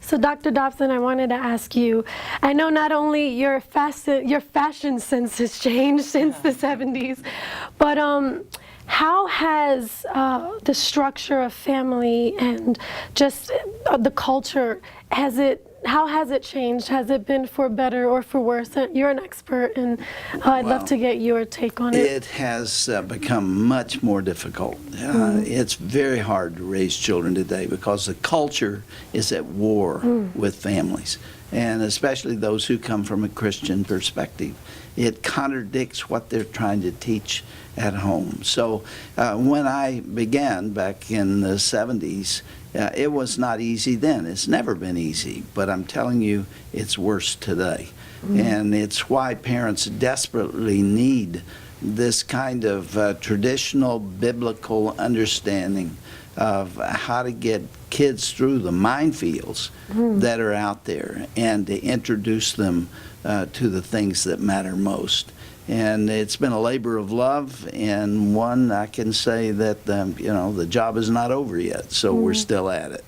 So Dr. Dobson, I wanted to ask you, I know not only your fashion sense has changed since the 70s, but how has the structure of family and just the culture, how has it changed? Has it been for better or for worse? You're an expert, and I'd love to get your take on it. It has become much more difficult. It's very hard to raise children today because the culture is at war with families, and especially those who come from a Christian perspective. It contradicts what they're trying to teach at home. So when I began back in the 70s, it was not easy then. It's never been easy, but I'm telling you, it's worse today. And it's why parents desperately need this kind of traditional biblical understanding of how to get kids through the minefields that are out there and to introduce them to the things that matter most. And it's been a labor of love, and one I can say that the job is not over yet, so we're still at it.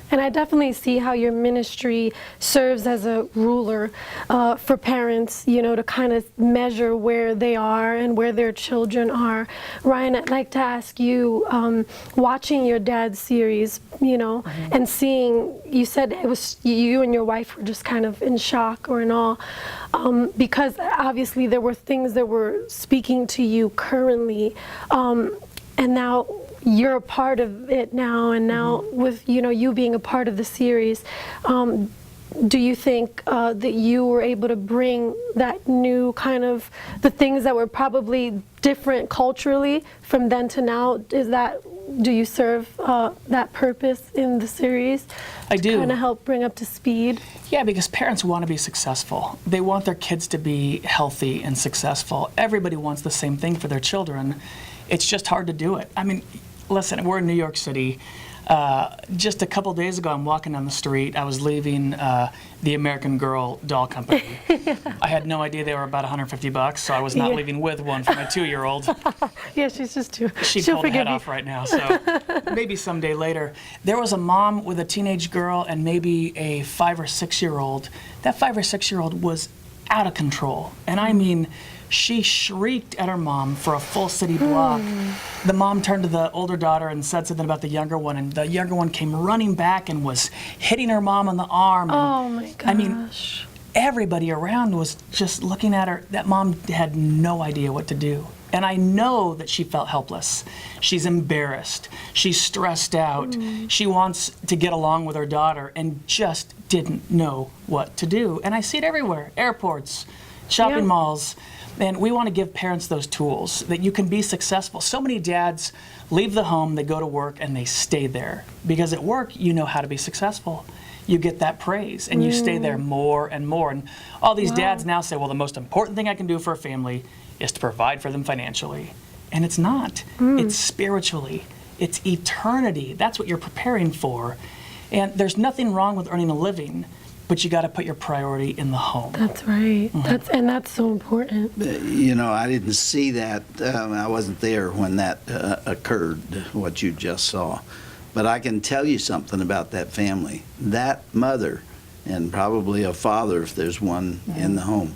And I definitely see how your ministry serves as a ruler for parents, to kind of measure where they are and where their children are. Ryan, I'd like to ask you, watching your dad's series, and seeing, you said it was you and your wife were just kind of in shock or in awe, because obviously there were things that were speaking to you currently, and now you're a part of it now, and now with you being a part of the series, do you think that you were able to bring that new kind of the things that were probably different culturally from then to now? Do you serve that purpose in the series? I do. Kind of help bring up to speed. Yeah, because parents want to be successful. They want their kids to be healthy and successful. Everybody wants the same thing for their children. It's just hard to do it. I mean, listen, we're in New York City. Just a couple days ago, I'm walking down the street. I was leaving the American Girl doll company. I had no idea they were about $150, so I was not leaving with one for my 2-year-old. Yeah, she's just 2. She'd pull the head off right now, so maybe someday later. There was a mom with a teenage girl and maybe a 5 or 6-year-old. That 5 or 6-year-old was out of control, and I mean, she shrieked at her mom for a full city block. The mom turned to the older daughter and said something about the younger one, and the younger one came running back and was hitting her mom on the arm. Oh my gosh. I mean, everybody around was just looking at her. That mom had no idea what to do. And I know that she felt helpless. She's embarrassed. She's stressed out. She wants to get along with her daughter and just didn't know what to do. And I see it everywhere, airports, shopping malls. And we want to give parents those tools that you can be successful. So many dads leave the home, they go to work, and they stay there. Because at work, you know how to be successful. You get that praise, and you stay there more and more. And all these dads now say, well, the most important thing I can do for a family is to provide for them financially. And it's not. It's spiritually. It's eternity. That's what you're preparing for. And there's nothing wrong with earning a living, but you got to put your priority in the home. That's right. That's so important. I didn't see that. I wasn't there when that occurred, what you just saw. But I can tell you something about that family. That mother, and probably a father if there's one in the home,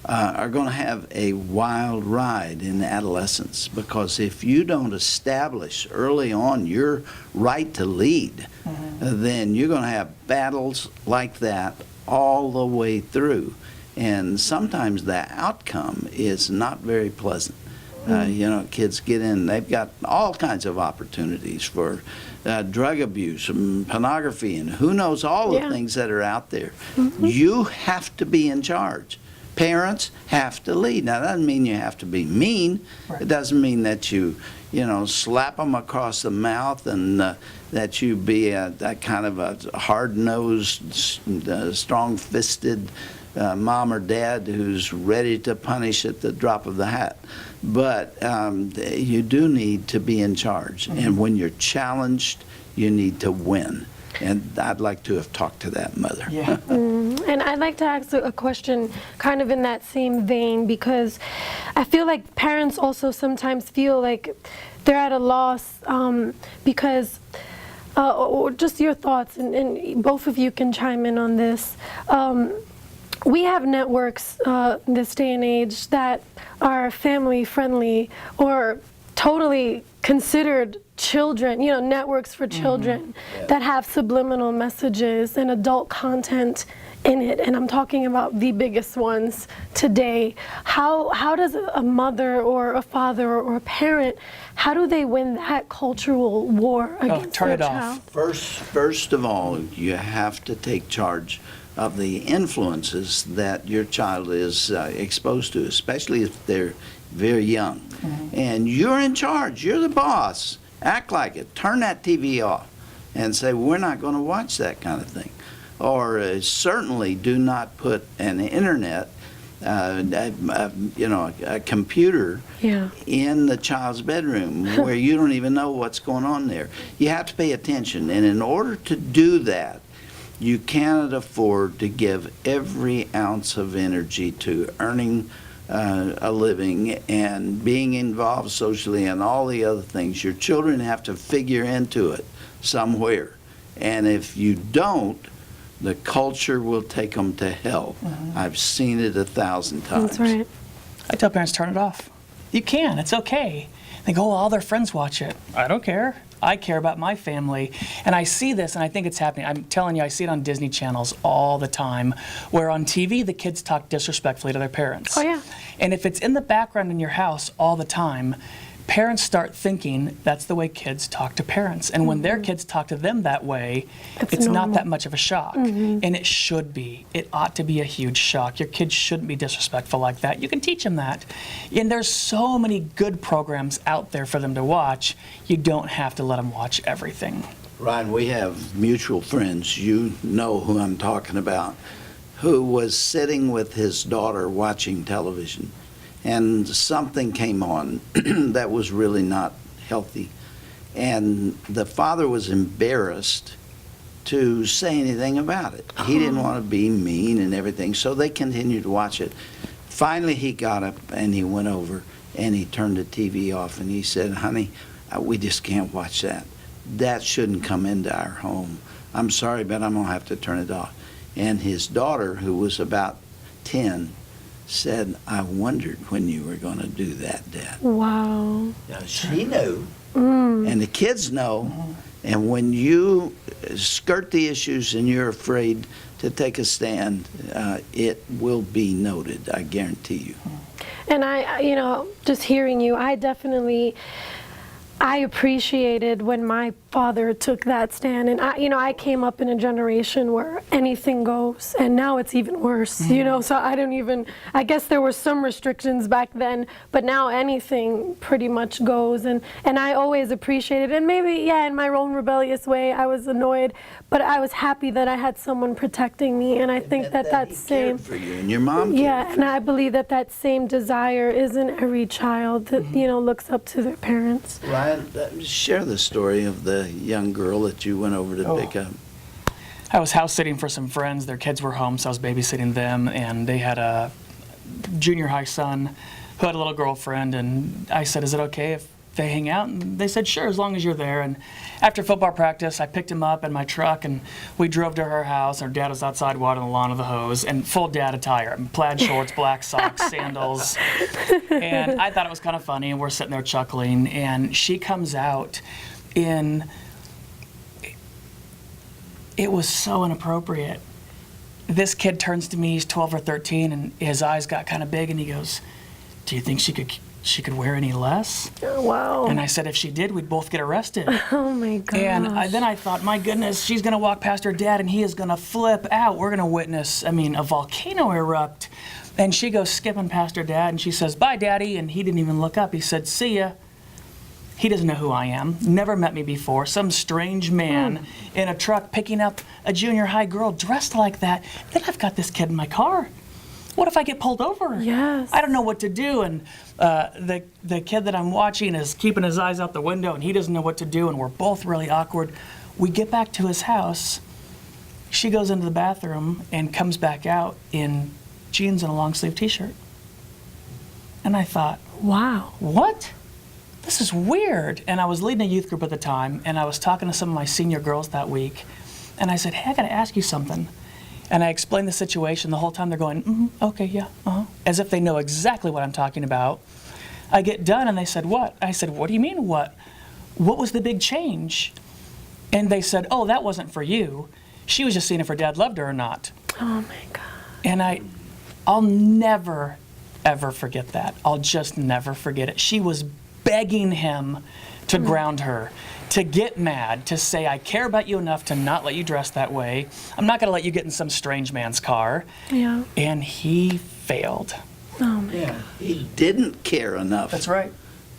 are going to have a wild ride in adolescence, because if you don't establish early on your right to lead, then you're going to have battles like that all the way through. And sometimes the outcome is not very pleasant. Kids get in, they've got all kinds of opportunities for drug abuse and pornography and who knows all the things that are out there. You have to be in charge. Parents have to lead. Now, that doesn't mean you have to be mean. It doesn't mean that you slap them across the mouth and that you be that kind of a hard-nosed, strong-fisted mom or dad who's ready to punish at the drop of the hat. But you do need to be in charge. And when you're challenged, you need to win. And I'd like to have talked to that mother. Yeah. And I'd like to ask a question kind of in that same vein, because I feel like parents also sometimes feel like they're at a loss because or just your thoughts, and both of you can chime in on this. We have networks this day and age that are family friendly or totally considered children, networks for children that have subliminal messages and adult content in it. And I'm talking about the biggest ones today. How does a mother or a father or a parent, how do they win that cultural war against turn their it off. child? First of all, you have to take charge of the influences that your child is exposed to, especially if they're very young. And you're in charge. You're the boss. Act like it. Turn that TV off and say, we're not going to watch that kind of thing. Or certainly do not put an internet, a computer in the child's bedroom where you don't even know what's going on there. You have to pay attention. And in order to do that, you cannot afford to give every ounce of energy to earning a living and being involved socially and all the other things. Your children have to figure into it somewhere. And if you don't, the culture will take them to hell. I've seen it 1,000 times. That's right. I tell parents, turn it off. You can, it's okay. They go, all their friends watch it. I don't care. I care about my family. And I see this, and I think it's happening. I'm telling you, I see it on Disney channels all the time, where on TV, the kids talk disrespectfully to their parents. Oh, yeah. And if it's in the background in your house all the time, parents start thinking that's the way kids talk to parents. And when their kids talk to them that way, it's not that much of a shock. And it should be. It ought to be a huge shock. Your kids shouldn't be disrespectful like that. You can teach them that. And there's so many good programs out there for them to watch. You don't have to let them watch everything. Ryan, we have mutual friends, you know who I'm talking about, who was sitting with his daughter watching television. And something came on that was really not healthy. And the father was embarrassed to say anything about it. He didn't want to be mean and everything, so they continued to watch it. Finally, he got up and he went over and he turned the TV off and he said, honey, we just can't watch that. That shouldn't come into our home. I'm sorry, but I'm going to have to turn it off. And his daughter, who was about 10, said, I wondered when you were going to do that, Dad. Wow. Now, she knew, and the kids know, and when you skirt the issues and you're afraid to take a stand, it will be noted, I guarantee you. And I just hearing you, I appreciated when my father took that stand. And I came up in a generation where anything goes, and now it's even worse, so I guess there were some restrictions back then, but now anything pretty much goes. And I always appreciated, and maybe, in my own rebellious way, I was annoyed, but I was happy that I had someone protecting me. And I think that same, cared for you, and your mom cared for and I believe that same desire is in every child that, looks up to their parents. Ryan, share the story of the young girl that you went over to pick up. I was house sitting for some friends. Their kids were home, so I was babysitting them, and they had a junior high son who had a little girlfriend, and I said, is it okay if they hang out? And they said, sure, as long as you're there. And after football practice, I picked him up in my truck, and we drove to her house. Her dad was outside watering the lawn with the hose, and full dad attire, plaid shorts, black socks, sandals. And I thought it was kind of funny, and we're sitting there chuckling, and she comes out in, it was so inappropriate. This kid turns to me, he's 12 or 13, and his eyes got kind of big, and he goes, do you think she could wear any less? Oh, wow. And I said, if she did, we'd both get arrested. Oh my gosh. And then I thought, my goodness, she's going to walk past her dad and he is going to flip out. We're going to witness, a volcano erupt. And she goes skipping past her dad and she says, bye, Daddy. And he didn't even look up. He said, see ya. He doesn't know who I am, never met me before. Some strange man in a truck picking up a junior high girl dressed like that. Then I've got this kid in my car. What if I get pulled over? Yes. I don't know what to do. And the kid that I'm watching is keeping his eyes out the window, and he doesn't know what to do, and we're both really awkward. We get back to his house. She goes into the bathroom and comes back out in jeans and a long-sleeve T-shirt. And I thought, wow. what? this is weird. And I was leading a youth group at the time, and I was talking to some of my senior girls that week, and I said, hey, I got to ask you something. And I explained the situation. The whole time they're going, okay, yeah, as if they know exactly what I'm talking about. I get done, and they said, what? I said, what do you mean, what? What was the big change? And they said, oh, that wasn't for you. She was just seeing if her dad loved her or not. Oh, my God. And I'll never, ever forget that. I'll just never forget it. She was begging him to ground her, to get mad, to say, I care about you enough to not let you dress that way. I'm not going to let you get in some strange man's car. Yeah. And he failed. Oh, my Yeah. He didn't care enough. That's right.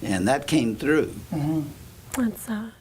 And that came through. God. That's sad.